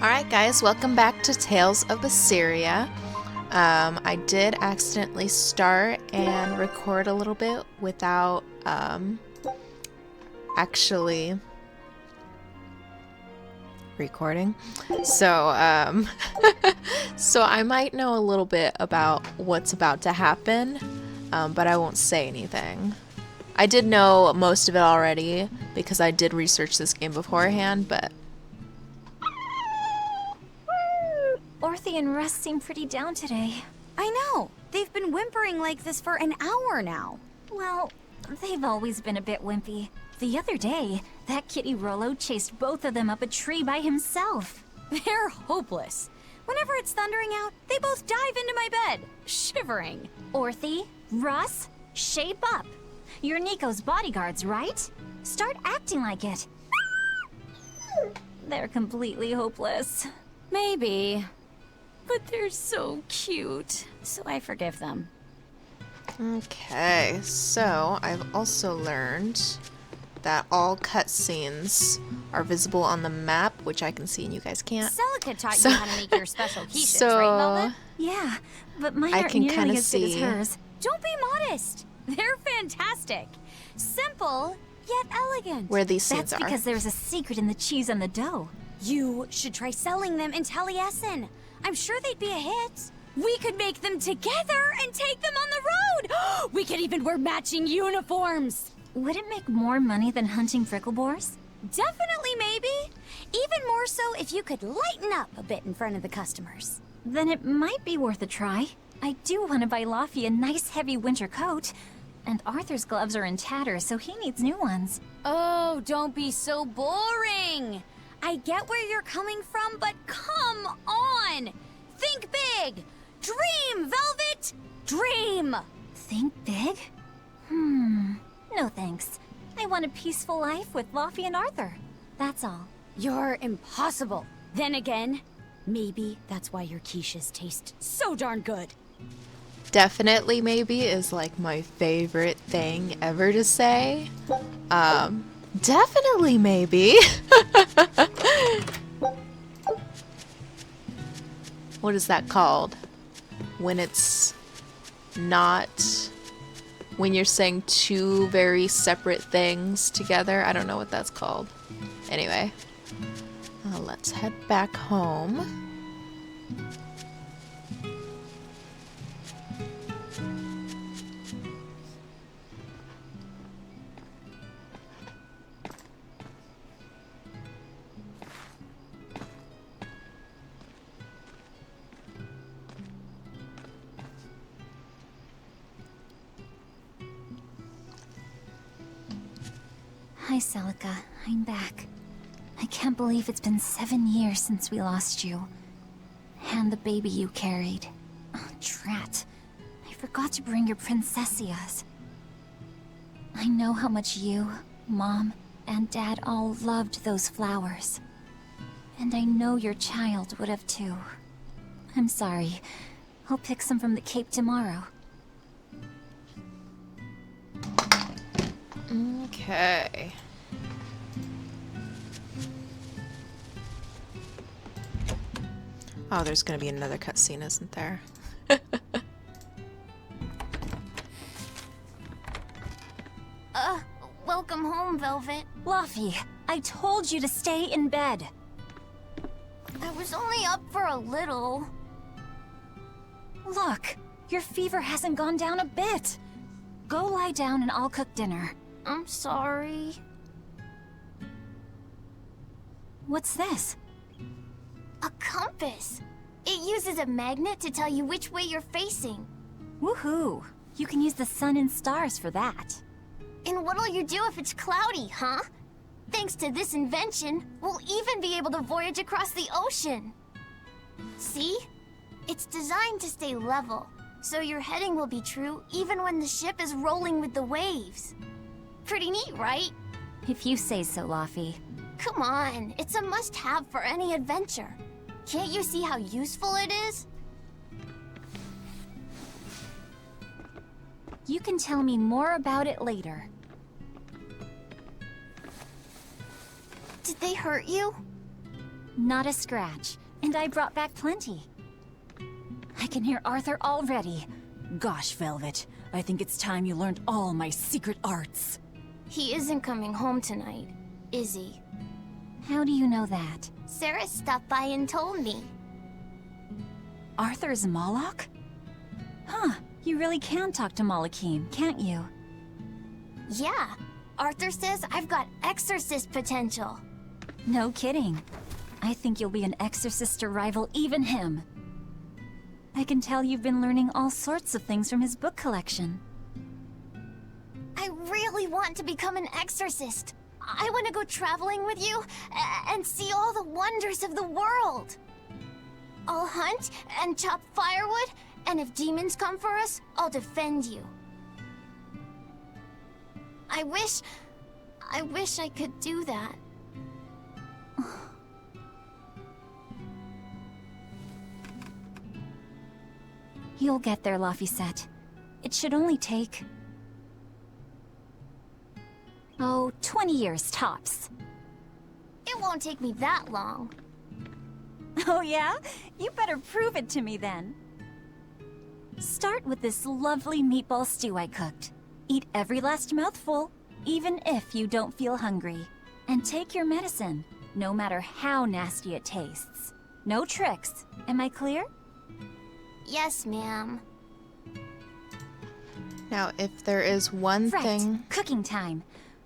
Alright guys, welcome back to Tales of Berseria. I did accidentally start and record a little bit without actually recording. So so I might know a little bit about what's about to happen, but I won't say anything. I did know most of it already because I did research this game beforehand, but Orthy and Russ seem pretty down today. I know! They've been whimpering like this for an hour now. Well, they've always been a bit wimpy. The other day, that kitty Rollo chased both of them up a tree by himself. They're hopeless. Whenever it's thundering out, they both dive into my bed, shivering. Orthy, Russ, shape up. You're Nico's bodyguards, right? Start acting like it. They're completely hopeless. Maybe. But they're so cute, so I forgive them. okay, so I've also learned that all cutscenes are visible on the map, which I can see and you guys can't. Celica taught you how to make your special quiches, so right, Velvet? Yeah, but mine I aren't can nearly kinda as good as see. hers. Don't be modest. They're fantastic. Simple, yet elegant. Where these scenes That's are. because there's a secret in the cheese on the dough. You should try selling them in Taliesin. I'm sure they'd be a hit. We could make them together and take them on the road. We could even wear matching uniforms. Would it make more money than hunting fricklebores? Definitely, maybe. Even more so if you could lighten up a bit in front of the customers. Then it might be worth a try. I do want to buy Laffy a nice heavy winter coat. And Arthur's gloves are in tatters, so he needs new ones. Oh, don't be so boring. I get where you're coming from, but come on. Think big. Dream, Velvet. Dream. Think big? No thanks. I want a peaceful life with Laffy and Arthur. That's all. You're impossible. Then again, maybe that's why your quiches taste so darn good. Definitely maybe is like my favorite thing ever to say. Definitely maybe. What is that called? When it's not, when you're saying two very separate things together. I don't know what that's called. Anyway, let's head back home. Hi, Celica. I'm back. I can't believe it's been 7 years since we lost you. And the baby you carried. Oh, drat. I forgot to bring your princessias. I know how much you, Mom, and Dad all loved those flowers. And I know your child would have too. I'm sorry. I'll pick some from the cape tomorrow. Okay. Oh, there's gonna be another cutscene, isn't there? Welcome home, Velvet. Laffy, I told you to stay in bed. I was only up for a little. Look, your fever hasn't gone down a bit. Go lie down and I'll cook dinner. I'm sorry. What's this? A compass! It uses a magnet to tell you which way you're facing. Woohoo! You can use the sun and stars for that. And what'll you do if it's cloudy, huh? Thanks to this invention, we'll even be able to voyage across the ocean. See? It's designed to stay level, so your heading will be true even when the ship is rolling with the waves. Pretty neat, right? If you say so, Laffy. Come on, it's a must-have for any adventure. Can't you see how useful it is? You can tell me more about it later. Did they hurt you? Not a scratch. And I brought back plenty. I can hear Arthur already. Gosh, Velvet. I think it's time you learned all my secret arts. He isn't coming home tonight, is he? How do you know that? Sarah stopped by and told me. Arthur's Moloch? Huh, you really can talk to Malakim, can't you? Yeah, Arthur says I've got exorcist potential. No kidding. I think you'll be an exorcist to rival even him. I can tell you've been learning all sorts of things from his book collection. I really want to become an exorcist. I want to go traveling with you and see all the wonders of the world. I'll hunt and chop firewood, and if demons come for us, I'll defend you. I wish I could do that. You'll get there, Laphicet. It should only take... 20 years tops. It won't take me that long. Oh yeah? You better prove it to me then. Start with this lovely meatball stew I cooked. Eat every last mouthful, even if you don't feel hungry. And take your medicine, no matter how nasty it tastes. No tricks. Am I clear? Yes, ma'am. Now, if there is one Right, thing cooking time.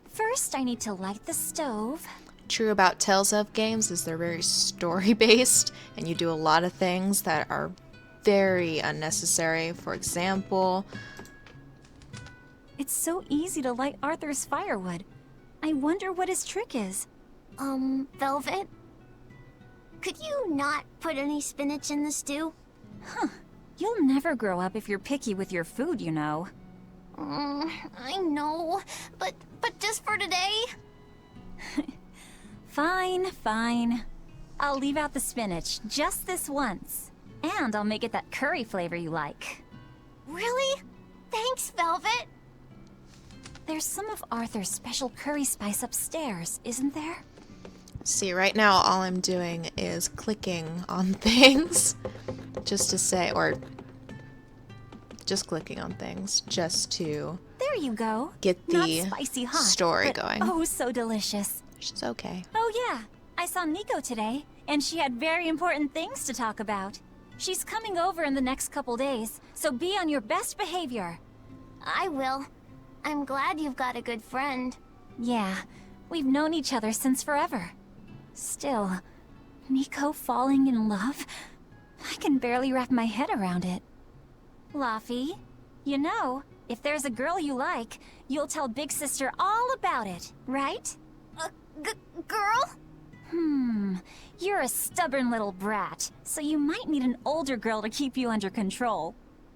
First, I need to light the stove. true about Tales of games is they're very story-based, and you do a lot of things that are very unnecessary. For example, It's so easy to light Arthur's firewood. I wonder what his trick is. Velvet? Could you not put any spinach in the stew? You'll never grow up if you're picky with your food, you know. I know, but just for today? Fine, fine. I'll leave out the spinach just this once. And I'll make it that curry flavor you like. Really? Thanks, Velvet. There's some of Arthur's special curry spice upstairs, isn't there? see, right now all I'm doing is clicking on things just to say, or just clicking on things just to There you go. get Not the spicy hot, story but going. Oh, so delicious. Which is okay. Oh yeah, I saw Nico today, and she had very important things to talk about. She's coming over in the next couple days, so be on your best behavior. I will. I'm glad you've got a good friend. Yeah, we've known each other since forever. Still, Nico falling in love? I can barely wrap my head around it. Laffy, you know, if there's a girl you like, you'll tell Big Sister all about it, right? Girl? You're a stubborn little brat, so you might need an older girl to keep you under control.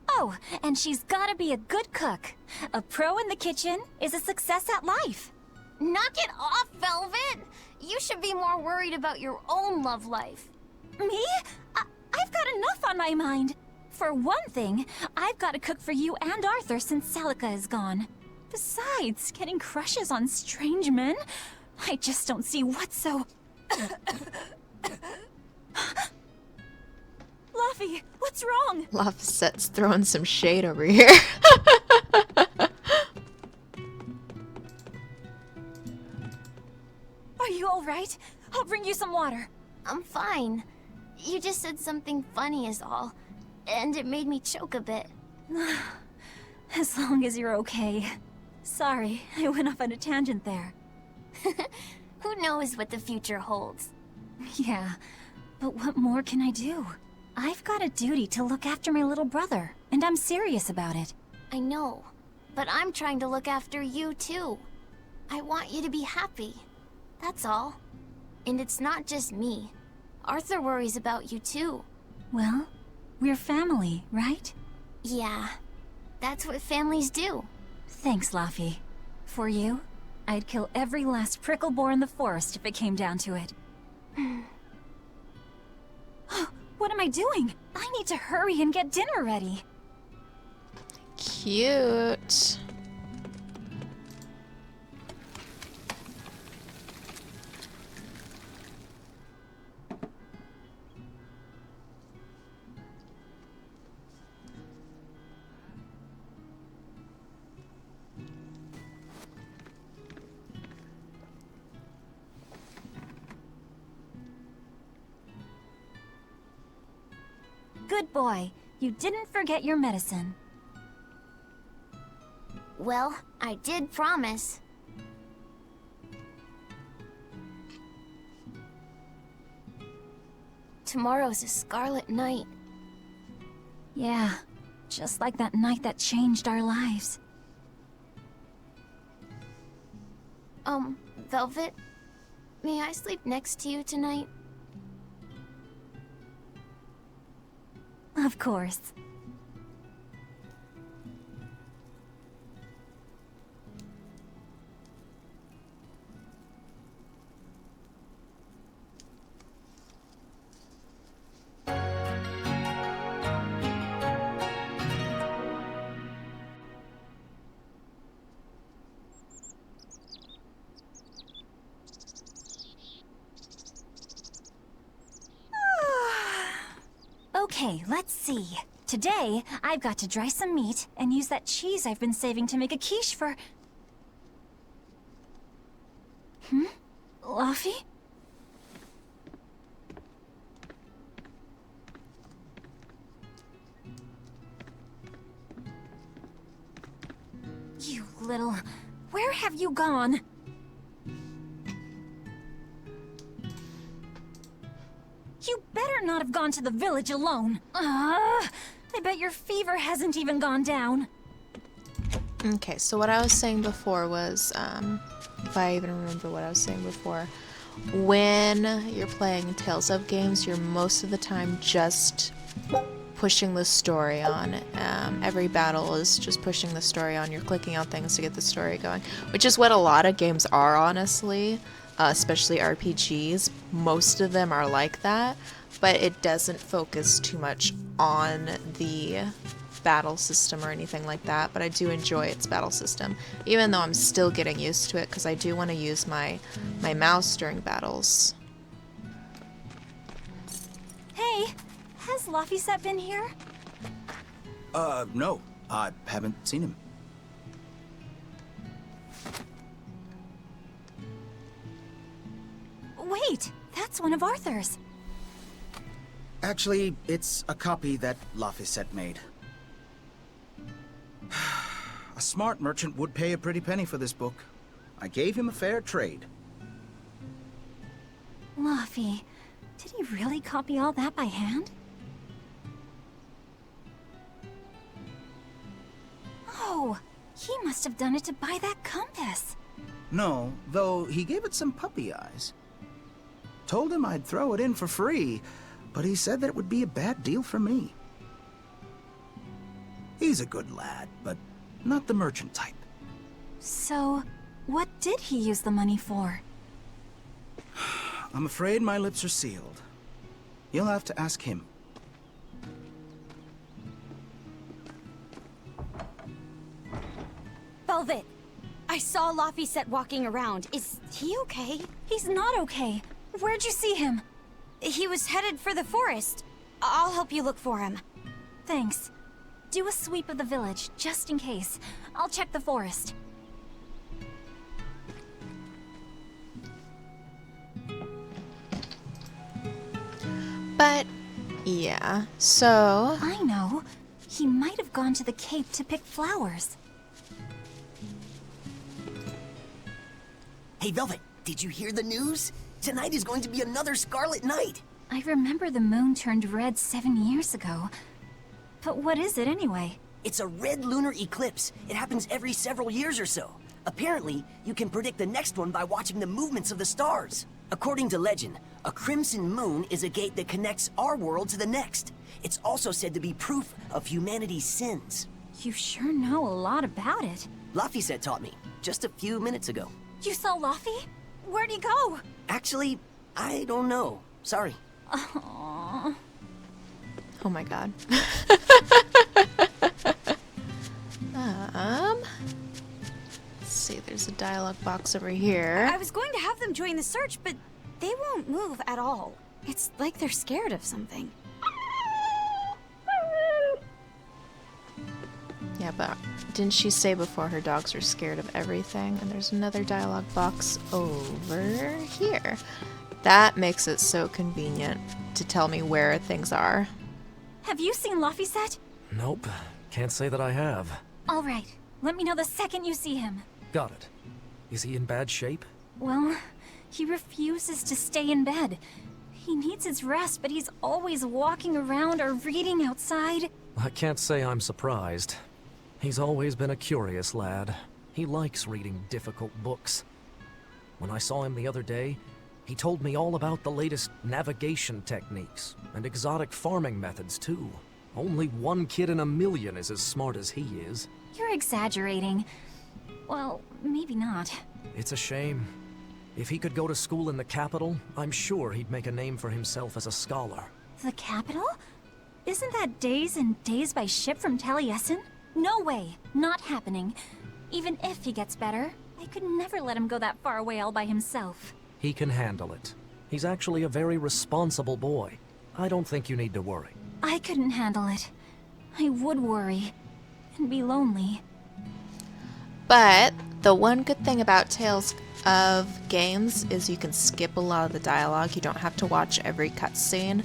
Oh, and she's gotta be a good cook. A pro in the kitchen is a success at life. Knock it off, Velvet! You should be more worried about your own love life. Me? I've got enough on my mind. For one thing, I've got to cook for you and Arthur since Celica is gone. Besides, getting crushes on strange men? I just don't see what's so... Luffy, what's wrong? Laphicet's throwing some shade over here. Are you alright? I'll bring you some water. I'm fine. You just said something funny is all. And it made me choke a bit. As long as you're okay. Sorry, I went off on a tangent there. Who knows what the future holds? Yeah, but what more can I do? I've got a duty to look after my little brother, and I'm serious about it. I know, but I'm trying to look after you too. I want you to be happy. That's all. And it's not just me. Arthur worries about you too. Well, we're family, right? Yeah, that's what families do. Thanks, Laffy. For you, I'd kill every last prickle boar in the forest if it came down to it. What am I doing? I need to hurry and get dinner ready. Cute. Good boy. You didn't forget your medicine. Well, I did promise. Tomorrow's a scarlet night. Yeah, just like that night that changed our lives. Velvet, may I sleep next to you tonight? Of course. Okay, let's see. Today, I've got to dry some meat and use that cheese I've been saving to make a quiche for... Luffy? You little... Where have you gone? You better not have gone to the village alone. I bet your fever hasn't even gone down. Okay, so what I was saying before was, if I even remember what I was saying before, when you're playing Tales of games, you're most of the time just pushing the story on. Every battle is just pushing the story on. You're clicking on things to get the story going, which is what a lot of games are, honestly, especially RPGs. Most of them are like that, but it doesn't focus too much on the battle system or anything like that, but I do enjoy its battle system, even though I'm still getting used to it because I do want to use my mouse during battles. Hey, has Laphicet been here? No. I haven't seen him. Wait, that's one of Arthur's. Actually, it's a copy that Laphicet made. A smart merchant would pay a pretty penny for this book. I gave him a fair trade. Laffy, did he really copy all that by hand? Oh, he must have done it to buy that compass. No, though he gave it some puppy eyes. Told him I'd throw it in for free, but he said that it would be a bad deal for me. He's a good lad, but not the merchant type. So, what did he use the money for? I'm afraid my lips are sealed. You'll have to ask him. Velvet, I saw Laphicet walking around. Is he okay? He's not okay. Where'd you see him? He was headed for the forest. I'll help you look for him. Thanks. Do a sweep of the village, just in case. I'll check the forest. But, yeah, so... I know. He might have gone to the cape to pick flowers. Hey, Velvet, did you hear the news? Tonight is going to be another Scarlet Night. I remember the moon turned red 7 years ago. But what is it anyway? It's a red lunar eclipse. It happens every several years or so. Apparently, you can predict the next one by watching the movements of the stars. According to legend, a crimson moon is a gate that connects our world to the next. It's also said to be proof of humanity's sins. You sure know a lot about it. Laphicet taught me, just a few minutes ago. You saw Laffy? Where'd he go? Actually, I don't know. Sorry. Aww. Oh my god. Let's see, there's a dialogue box over here. I was going to have them join the search, but they won't move at all. It's like they're scared of something. Yeah, but didn't she say before her dogs are scared of everything? And there's another dialogue box over here. That makes it so convenient to tell me where things are. Have you seen Laphicet? Nope. Can't say that I have. All right. Let me know the second you see him. Got it. Is he in bad shape? Well, he refuses to stay in bed. He needs his rest, but he's always walking around or reading outside. I can't say I'm surprised. He's always been a curious lad. He likes reading difficult books. When I saw him the other day, he told me all about the latest navigation techniques and exotic farming methods, too. Only one kid in a million is as smart as he is. You're exaggerating. Well, maybe not. It's a shame. If he could go to school in the capital, I'm sure he'd make a name for himself as a scholar. The capital? Isn't that days and days by ship from Taliesin? No way. Not happening. Even if he gets better, I could never let him go that far away all by himself. He can handle it. He's actually a very responsible boy. I don't think you need to worry. I couldn't handle it. I would worry. And be lonely. But the one good thing about Tales of games is you can skip a lot of the dialogue. You don't have to watch every cutscene.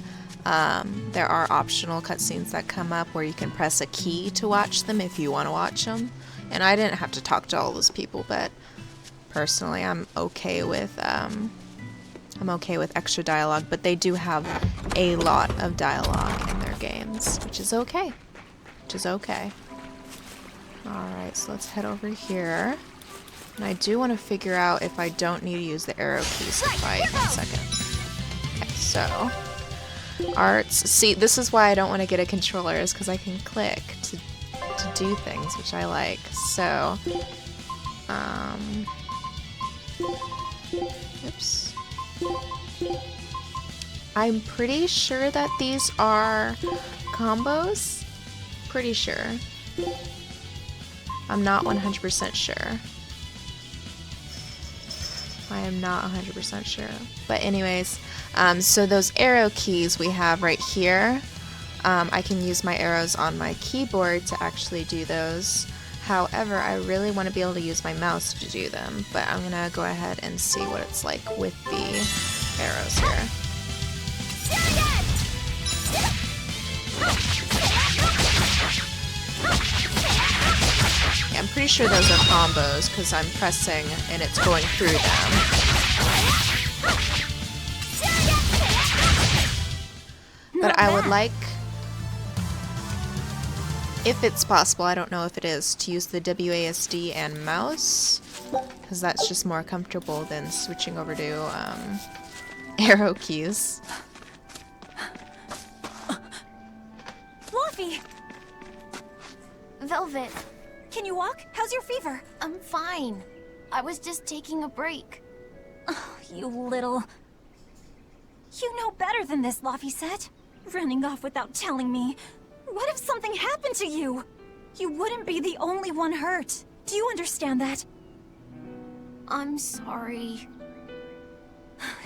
There are optional cutscenes that come up where you can press a key to watch them if you want to watch them. And I didn't have to talk to all those people, but personally, I'm okay with extra dialogue. But they do have a lot of dialogue in their games, which is okay. Alright, so let's head over here. And I do want to figure out if I don't need to use the arrow keys to fight. 1 second. Okay, so arts. See, this is why I don't want to get a controller, is because I can click to do things, which I like. So, oops. I'm pretty sure that these are combos. Pretty sure. I'm not 100% sure. I am not 100% sure. But anyways, so those arrow keys we have right here, I can use my arrows on my keyboard to actually do those. However, I really want to be able to use my mouse to do them, but I'm gonna go ahead and see what it's like with the arrows here. Yeah, I'm pretty sure those are combos because I'm pressing and it's going through them. But I would like, if it's possible, I don't know if it is, to use the WASD and mouse, because that's just more comfortable than switching over to arrow keys. Fluffy! Velvet, Can you walk? How's your fever? I'm fine. I was just taking a break. Oh, you little... You know better than this, Laphicet. Running off without telling me. What if something happened to you? You wouldn't be the only one hurt. Do you understand that? I'm sorry.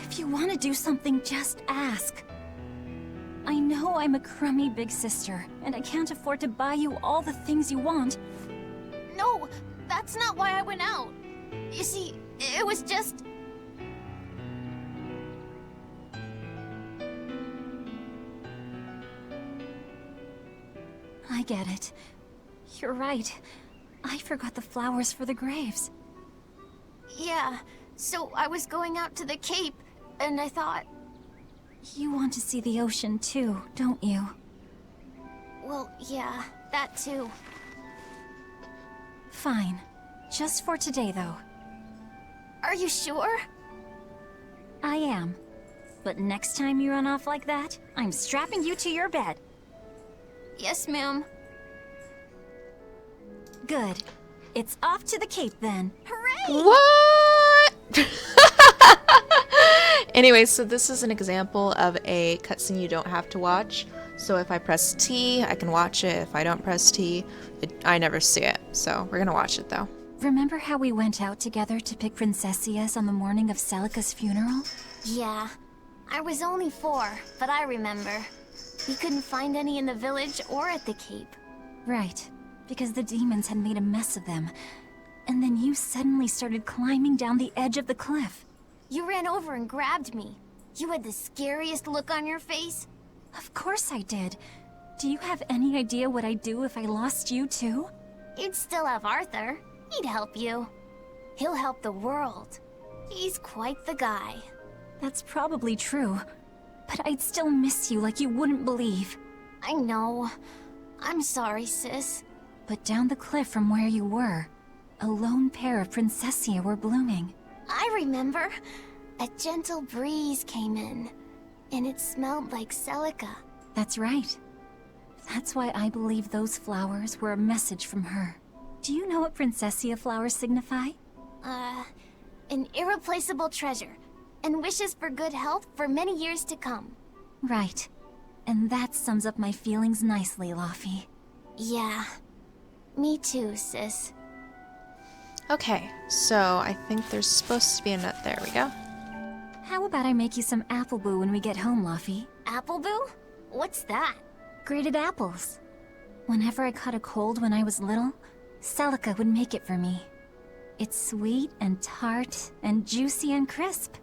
If you want to do something, just ask. I know I'm a crummy big sister, and I can't afford to buy you all the things you want. No, that's not why I went out. You see, it was just... I get it. You're right. I forgot the flowers for the graves. Yeah, so I was going out to the Cape, and I thought... You want to see the ocean too, don't you? Well, yeah, that too. Fine. Just for today, though. Are you sure? I am. But next time you run off like that, I'm strapping you to your bed. Yes, ma'am. Good. It's off to the Cape then. Hooray! What? Anyway, so this is an example of a cutscene you don't have to watch. So if I press T, I can watch it. If I don't press T, I never see it. So we're gonna watch it though. Remember how we went out together to pick Princessias on the morning of Celica's funeral? Yeah. I was only 4, but I remember. We couldn't find any in the village or at the Cape. Right. Because the demons had made a mess of them. And then you suddenly started climbing down the edge of the cliff. You ran over and grabbed me. You had the scariest look on your face. Of course I did. Do you have any idea what I'd do if I lost you too? You'd still have Arthur. He'd help you. He'll help the world. He's quite the guy. That's probably true. But I'd still miss you like you wouldn't believe. I know. I'm sorry, sis. But down the cliff from where you were, a lone pair of Princessia were blooming. I remember. A gentle breeze came in, and it smelled like Celica. That's right. That's why I believe those flowers were a message from her. Do you know what Princessia flowers signify? An irreplaceable treasure, and wishes for good health for many years to come. Right. And that sums up my feelings nicely, Laufey. Yeah. Me too, sis. Okay, so I think there's supposed to be a nut. There we go. How about I make you some apple boo when we get home, Laufey? Appleboo? What's that? Grated apples. Whenever I caught a cold when I was little, Celica would make it for me. It's sweet and tart and juicy and crisp.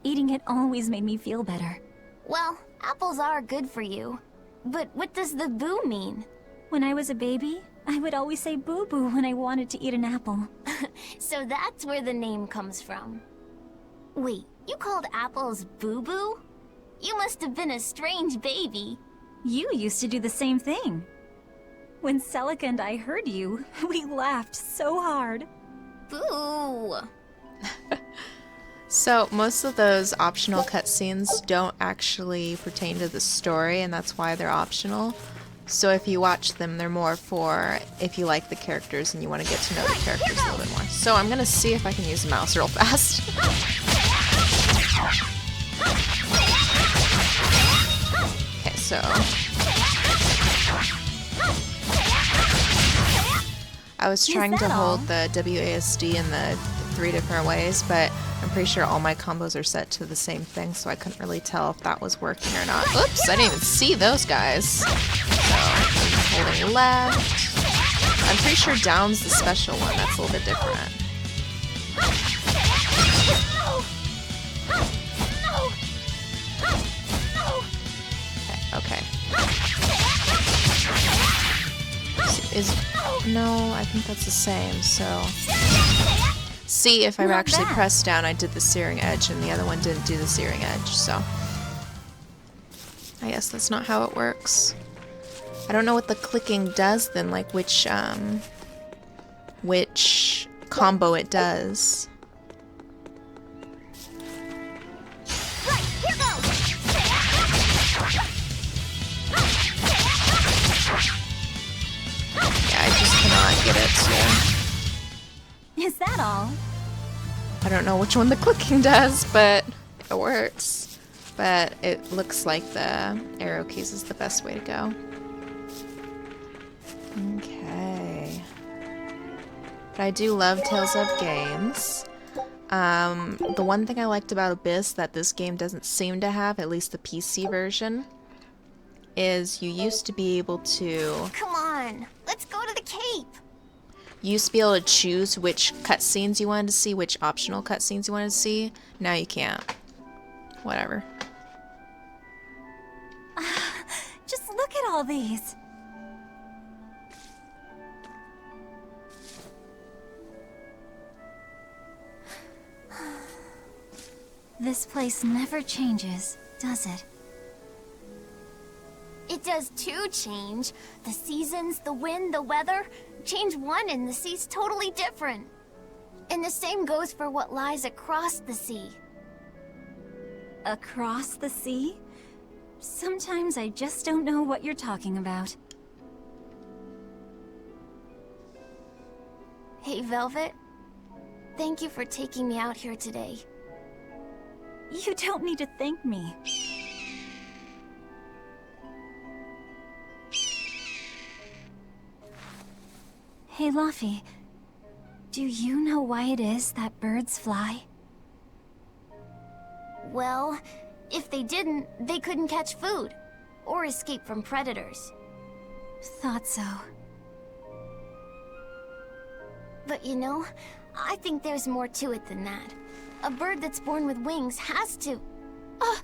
Eating it always made me feel better. Well, apples are good for you. But what does the boo mean? When I was a baby, I would always say boo-boo when I wanted to eat an apple. So that's where the name comes from. Wait, you called apples boo-boo? You must have been a strange baby. You used to do the same thing. When Celica and I heard you, we laughed so hard. Boo! So most of those optional cutscenes don't actually pertain to the story, and that's why they're optional. So if you watch them, they're more for if you like the characters and you want to get to know the characters a little bit more. So I'm gonna see if I can use the mouse real fast. Okay, so I was trying to hold the WASD in the 3 different ways, but I'm pretty sure all my combos are set to the same thing, so I couldn't really tell if that was working or not. Oops, I didn't even see those guys. So, I'm holding left. I'm pretty sure down's the special one. That's a little bit different. Okay. No, I think that's the same, so... See, if I actually pressed down, I did the searing edge, and the other one didn't do the searing edge, so... I guess that's not how it works. I don't know what the clicking does then, like which combo it does. Yeah, I just cannot get it to... Is that all? I don't know which one the clicking does, but it works. But it looks like the arrow keys is the best way to go. Okay. But I do love Tales of games. The one thing I liked about Abyss that this game doesn't seem to have, at least the PC version, is you used to be able to... Come on, let's go to the Cape. You used to be able to choose which cutscenes you wanted to see, which optional cutscenes you wanted to see. Now you can't. Whatever. Just look at all these. This place never changes, does it? It does too change. The seasons, the wind, the weather. Change one and the sea's totally different. And the same goes for what lies across the sea. Across the sea? Sometimes I just don't know what you're talking about. Hey, Velvet. Thank you for taking me out here today. You don't need to thank me. Hey, Laufey. Do you know why it is that birds fly? Well, if they didn't, they couldn't catch food. Or escape from predators. Thought so. But you know, I think there's more to it than that. A bird that's born with wings has to... A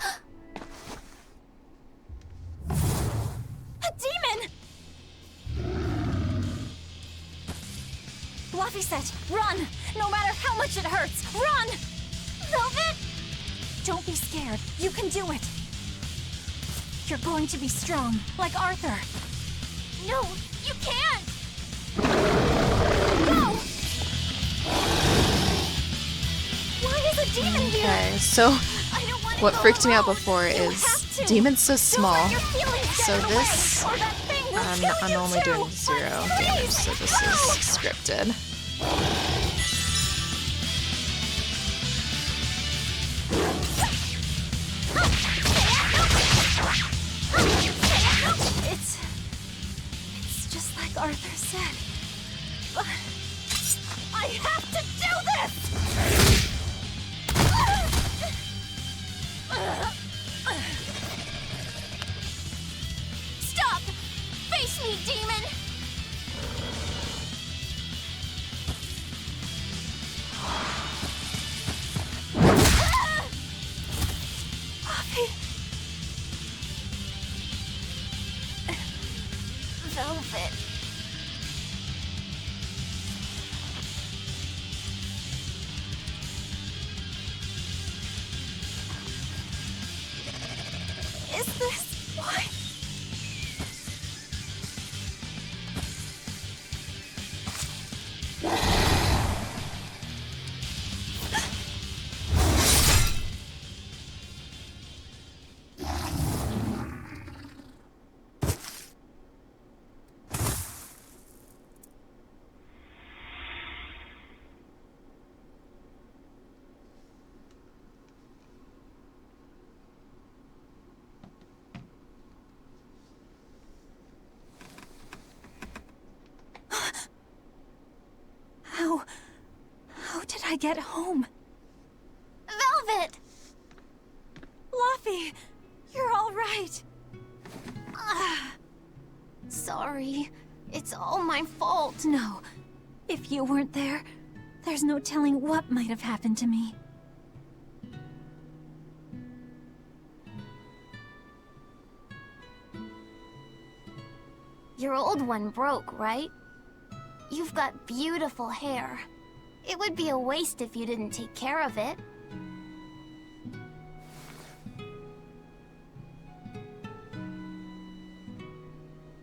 demon! Laphicet, run! No matter how much it hurts, run! Velvet! Don't be scared. You can do it. You're going to be strong, like Arthur. No, you can't! No! Why is a demon here? Okay, so I don't want to what go freaked me out alone. before You is have to. Demon's so Don't small. let your feelings get So in the way, this, or that thing will kill I'm you only too. doing 0 damage, so this is scripted. It's just like Arthur said. But I have to do this! Stop! Face me, demon! Velvet. Is this why? How did I get home? Velvet! Laphi, you're all right. Sorry. It's all my fault. No, if you weren't there, there's no telling what might have happened to me. Your old one broke, right? You've got beautiful hair. It would be a waste if you didn't take care of it.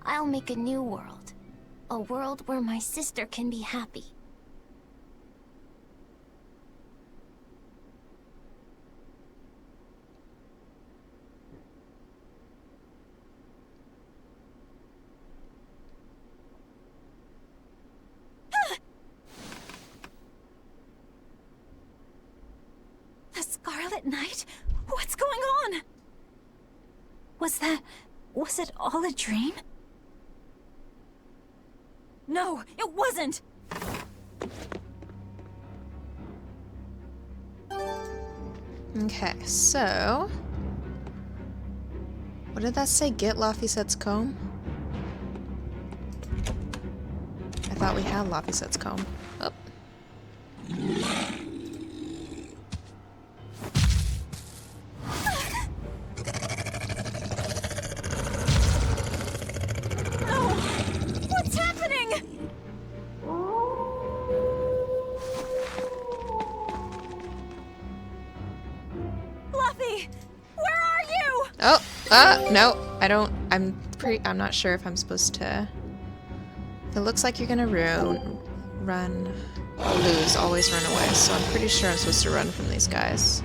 I'll make a new world. A world where my sister can be happy. The Scarlet Knight? What's going on? Was it all a dream? No, it wasn't! Okay, so... What did that say? Get Laphicet's comb? I thought we had Laphicet's comb. Oh. What's happening? Laphi, where are you? Oh, no, I don't, I'm not sure if I'm supposed to. If it looks like you're gonna run, lose, always run away, so I'm pretty sure I'm supposed to run from these guys.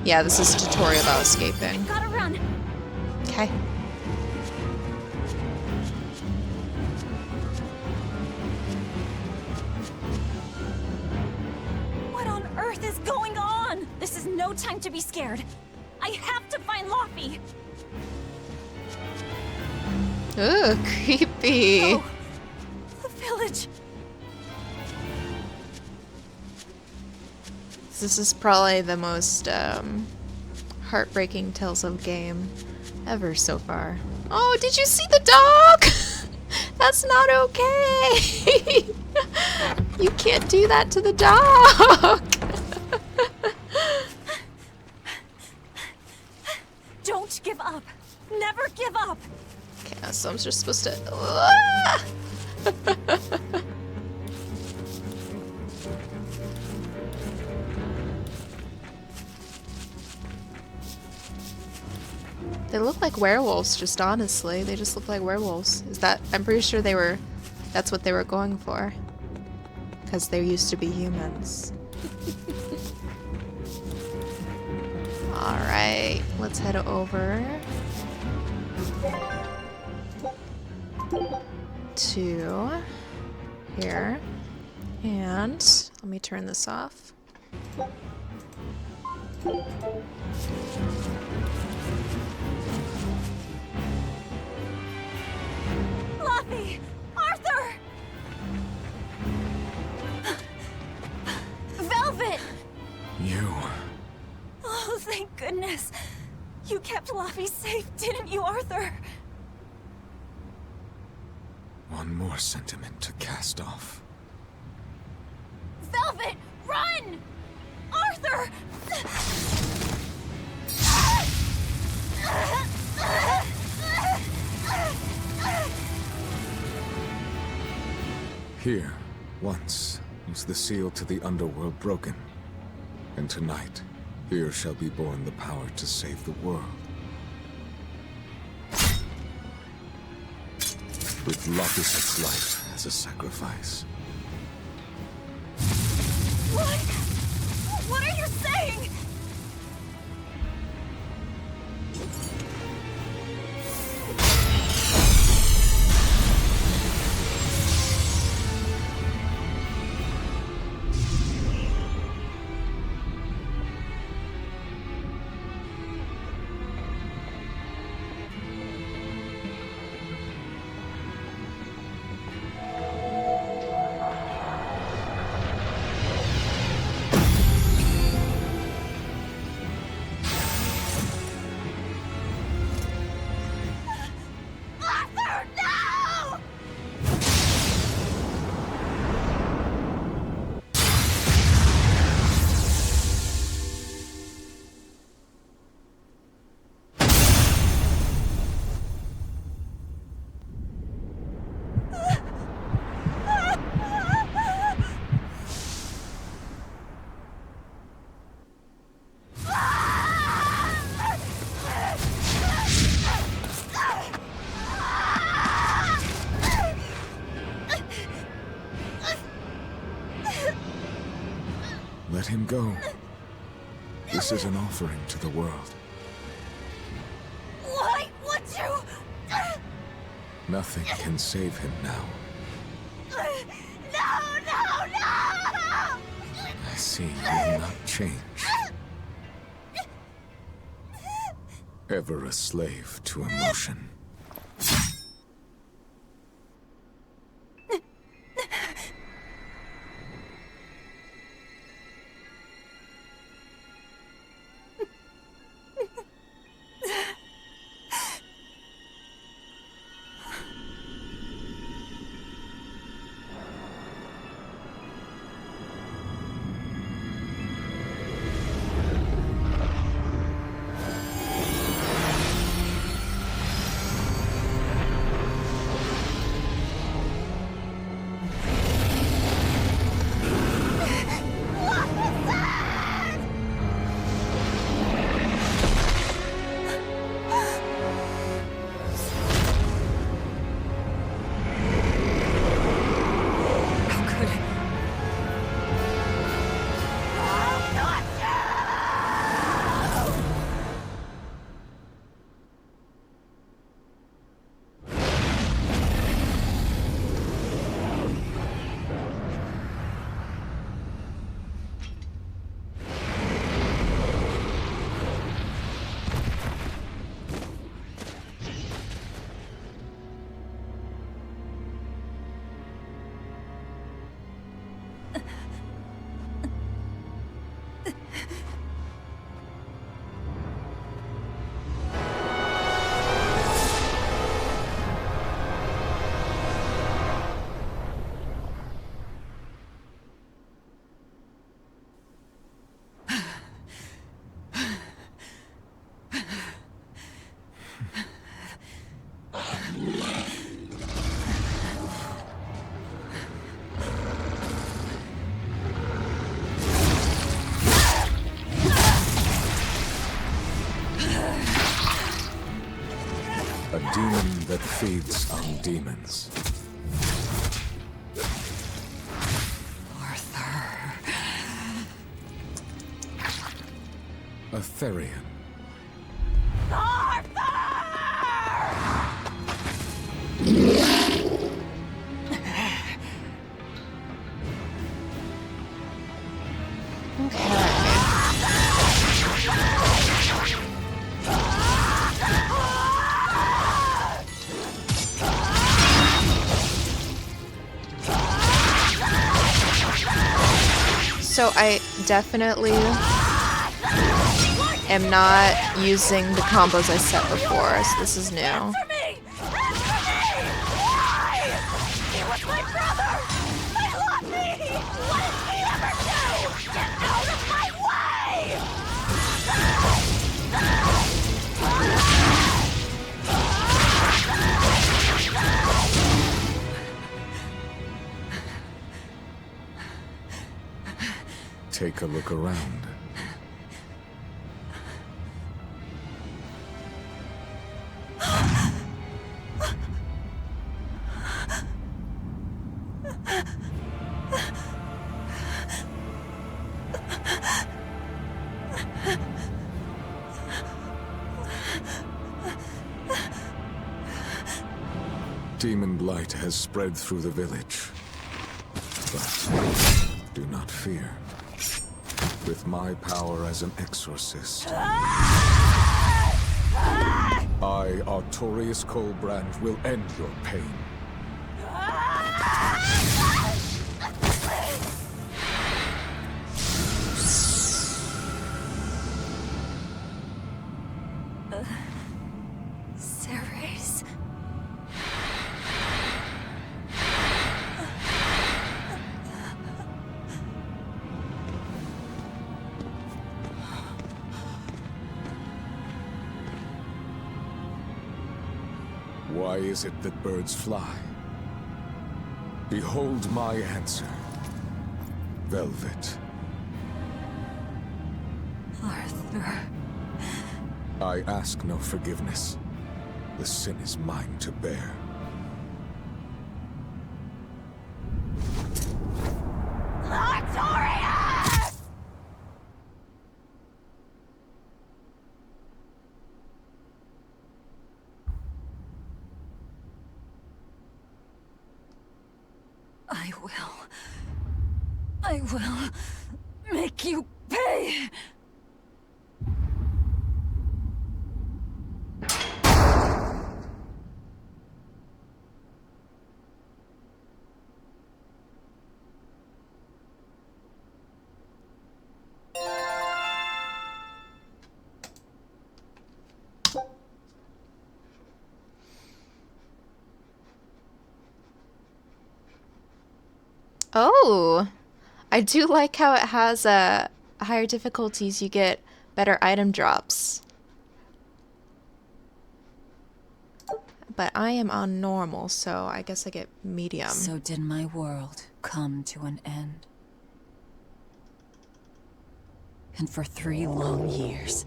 Yeah, this is a tutorial about escaping. Gotta run. Okay. What on earth is going on? This is no time to be scared. I have to find Laphi. Ooh, creepy. Oh, the village. This is probably the most heartbreaking Tales of game ever so far. Oh, did you see the dog? That's not okay. You can't do that to the dog. Don't give up. Never give up. Okay, so I'm just supposed to... They look like werewolves, just honestly. They just look like werewolves. I'm pretty sure that's what they were going for. Because they used to be humans. Alright, let's head over to here. And let me turn this off. Fluffy! Arthur! Velvet! You. Oh, thank goodness. You kept Luffy safe, didn't you, Arthur? One more sentiment to cast off. Velvet, run! Arthur! Here, once, was the seal to the underworld broken. And tonight, here shall be born the power to save the world. With Lapis' life as a sacrifice. What? What are you saying? Let him go. This is an offering to the world. Why would you? Nothing can save him now. No, no, no! I see you will not change. Ever a slave to emotion. demon that feeds on demons. Arthur. A Therian. So I definitely am not using the combos I set before, so this is new. Answer me! Answer me! Why? He was my brother! I love me! What did he ever do? Get out of my way! Take a look around. Demon blight has spread through the village. But do not fear. With my power as an exorcist, I, Artorius Colbrand, will end your pain. Ceres. Why is it that birds fly? Behold my answer. Velvet. Arthur. I ask no forgiveness. The sin is mine to bear. Artorius! I will make you pay! Oh, I do like how it has higher difficulties. You get better item drops. But I am on normal, so I guess I get medium. So did my world come to an end. And for 3 long years,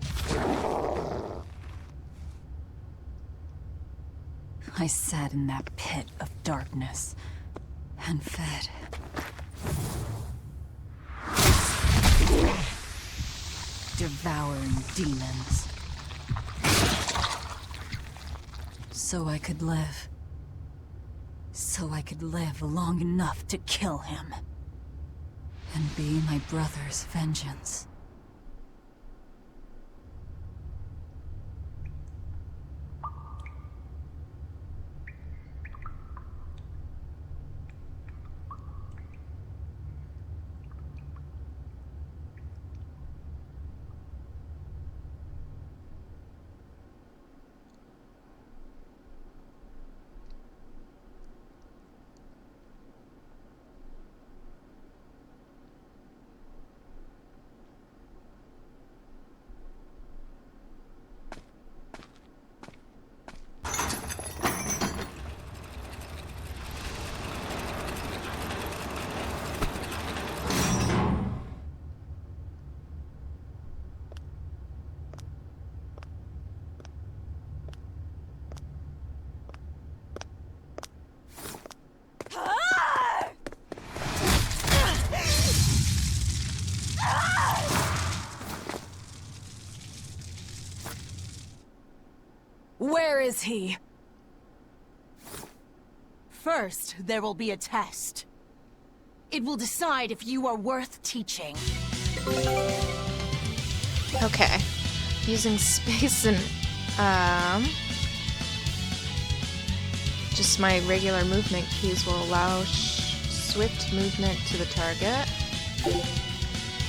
I sat in that pit of darkness and fed. Devouring demons. So I could live. So I could live long enough to kill him. And be my brother's vengeance. Where is he? First, there will be a test. It will decide if you are worth teaching. Okay. Using space and, just my regular movement keys will allow swift movement to the target.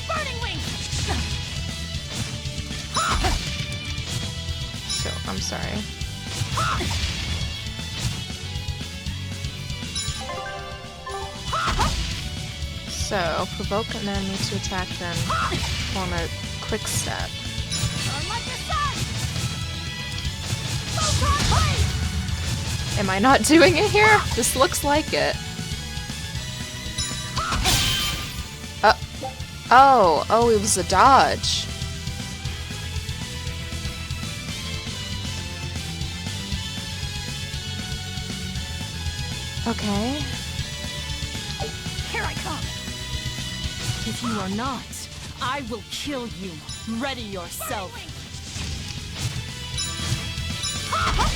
Burning wing! So, I'm sorry. So, provoke an enemy to attack, then form a quick step. Burn like the sun! Photon blade! Am I not doing it here? This looks like it. Oh, it was a dodge. Okay. Here I come! If you are not, I will kill you. Ready yourself.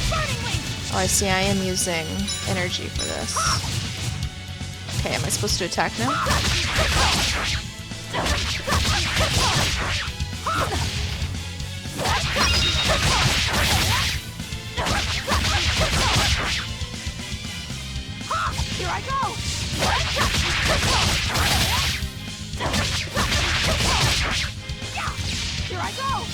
Burning wing! Oh, I see. I am using energy for this. Okay, am I supposed to attack now? Here I go! Here I go!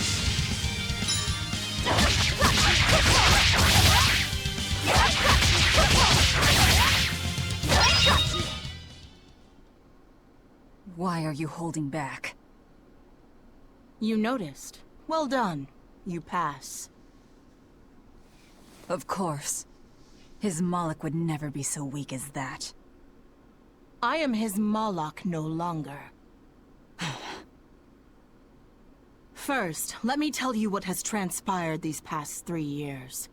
Why are you holding back? You noticed. Well done. You pass. Of course. His Moloch would never be so weak as that. I am his Moloch no longer. First, let me tell you what has transpired these past 3 years.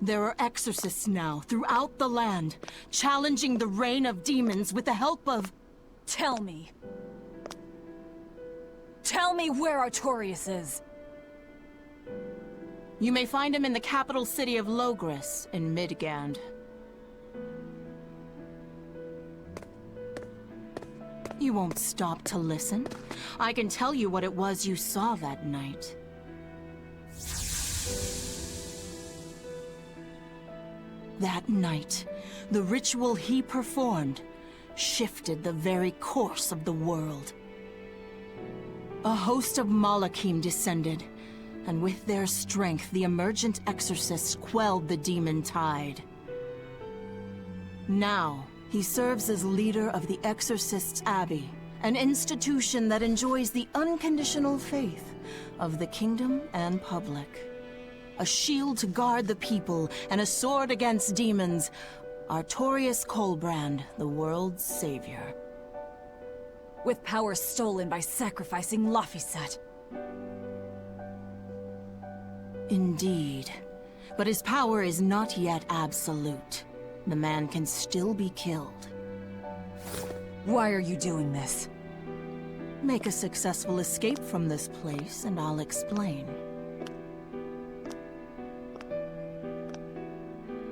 There are exorcists now throughout the land, challenging the reign of demons with the help of... Tell me. Tell me where Artorias is. You may find him in the capital city of Logris, in Midgand. You won't stop to listen? I can tell you what it was you saw that night. That night, the ritual he performed shifted the very course of the world. A host of Malachim descended, and with their strength, the emergent exorcists quelled the demon tide. Now, he serves as leader of the Exorcists' Abbey, an institution that enjoys the unconditional faith of the kingdom and public. A shield to guard the people and a sword against demons, Artorias Colbrand, the world's savior. With power stolen by sacrificing Laphicet. Indeed. But his power is not yet absolute. The man can still be killed. Why are you doing this? Make a successful escape from this place, and I'll explain.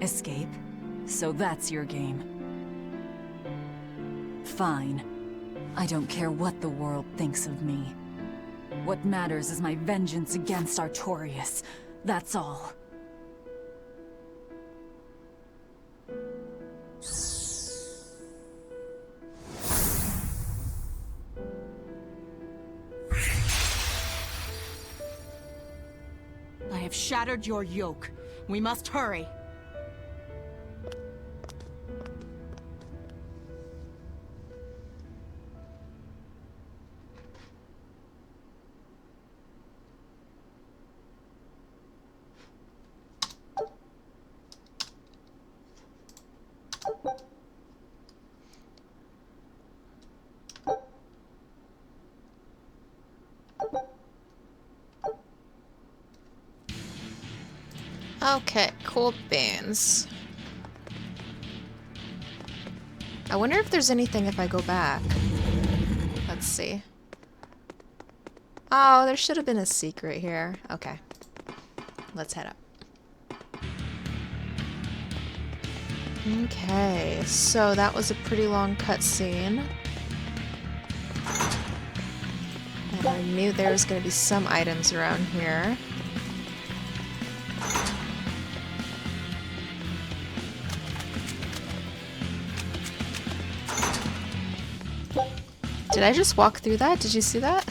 Escape? So that's your game. Fine. I don't care what the world thinks of me. What matters is my vengeance against Artorias. That's all. I have shattered your yoke. We must hurry. Okay, cool beans. I wonder if there's anything if I go back. Let's see. Oh, there should have been a secret here. Okay. Let's head up. Okay, so that was a pretty long cutscene. And I knew there was going to be some items around here. Did I just walk through that? Did you see that?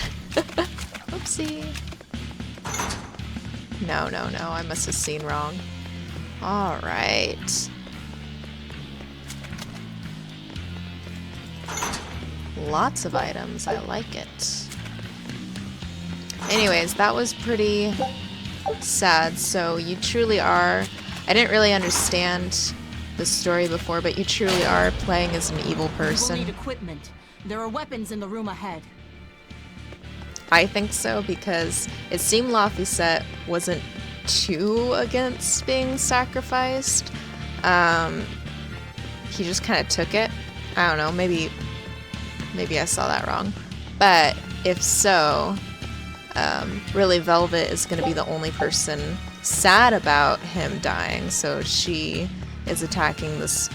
Oopsie. No, I must have seen wrong. Alright. Lots of items. I like it. Anyways, that was pretty sad. So you truly are... I didn't really understand the story before, but you truly are playing as an evil person. We'll need equipment. There are weapons in the room ahead. I think so, because it seemed Laphicet wasn't too against being sacrificed. He just kind of took it. I don't know, maybe I saw that wrong. But if so, really Velvet is going to be the only person sad about him dying. So she is attacking this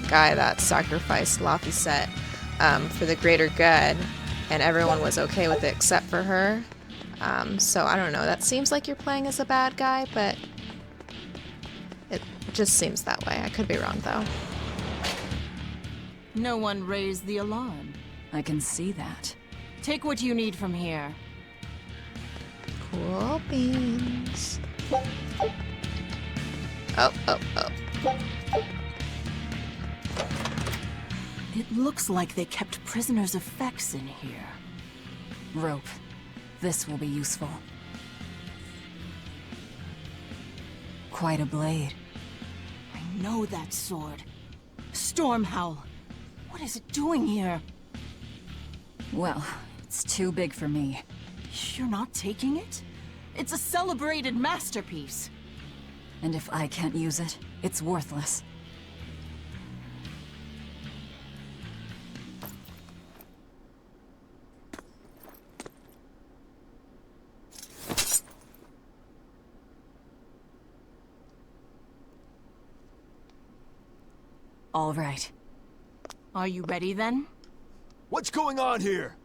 guy that sacrificed Laphicet for the greater good. And everyone was okay with it except for her. So I don't know. That seems like you're playing as a bad guy, but it just seems that way. I could be wrong, though. No one raised the alarm. I can see that. Take what you need from here. Cool beans. Oh. It looks like they kept prisoners' effects in here. Rope. This will be useful. Quite a blade. I know that sword. Stormhowl. What is it doing here? Well, it's too big for me. You're not taking it? It's a celebrated masterpiece. And if I can't use it, it's worthless. All right. Are you ready then? What's going on here?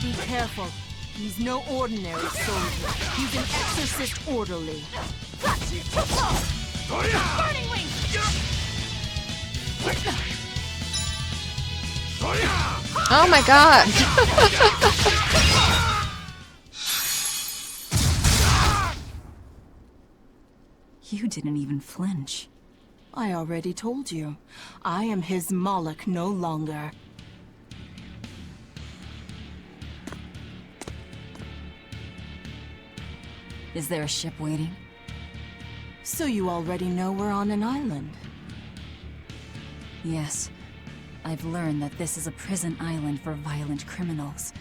Be careful. He's no ordinary soldier. He's an exorcist orderly. Burning wing! Oh my god! You didn't even flinch. I already told you. I am his Moloch no longer. Is there a ship waiting? So you already know we're on an island. Yes. I've learned that this is a prison island for violent criminals,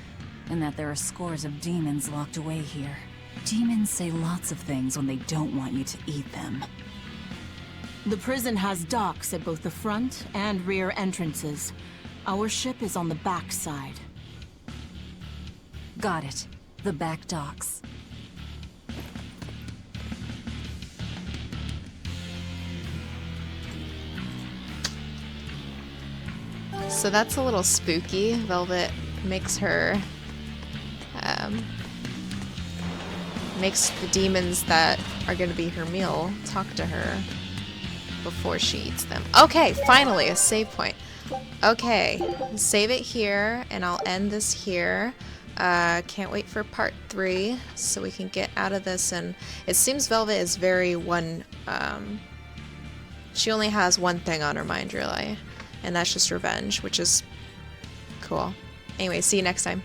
and that there are scores of demons locked away here. Demons say lots of things when they don't want you to eat them. The prison has docks at both the front and rear entrances. Our ship is on the back side. Got it. The back docks. So that's a little spooky. Velvet makes her, makes the demons that are gonna be her meal talk to her before she eats them. Okay, finally, a save point. Okay, save it here, and I'll end this here. Can't wait for part 3, so we can get out of this. And it seems Velvet is very she only has one thing on her mind, really. And that's just revenge, which is cool. Anyway, see you next time.